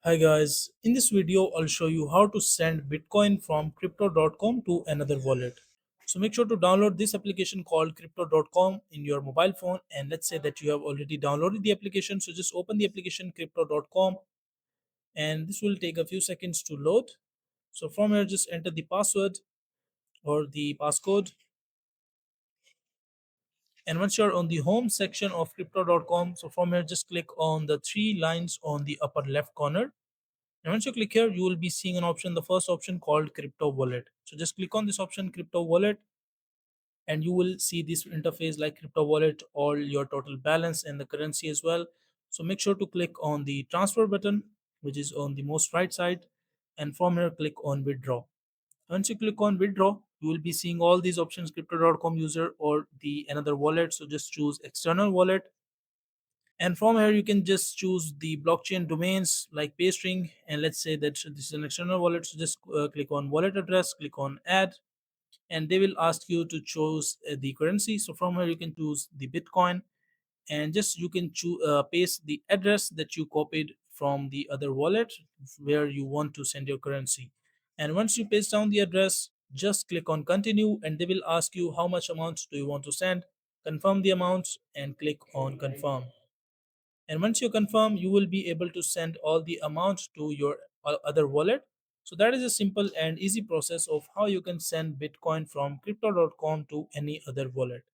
Hi guys, in this video I'll show you how to send Bitcoin from crypto.com to another wallet. So make sure to download this application called crypto.com in your mobile phone, and let's say that you have already downloaded the application, so just open the application crypto.com, and this will take a few seconds to load. So from here just enter the password or the passcode, and once you're on the home section of crypto.com, so from here just click on the three lines on the upper left corner. And once you click here, you will be seeing an option, the first option called crypto wallet. So just click on this option, crypto wallet, and you will see this interface like crypto wallet, all your total balance and the currency as well. So make sure to click on the transfer button, which is on the most right side. And from here, click on withdraw. Once you click on withdraw, you will be seeing all these options, crypto.com user or the another wallet. So just choose external wallet, and from here you can just choose the blockchain domains like paystring, and let's say that this is an external wallet, so just click on wallet address, click on add, and they will ask you to choose the currency. So from here you can choose the Bitcoin, and just you can choose paste the address that you copied from the other wallet where you want to send your currency. And once you paste down the address, just click on continue, and they will ask you how much amount do you want to send. Confirm the amounts and click on confirm. And once you confirm, you will be able to send all the amounts to your other wallet. So that is a simple and easy process of how you can send Bitcoin from crypto.com to any other wallet.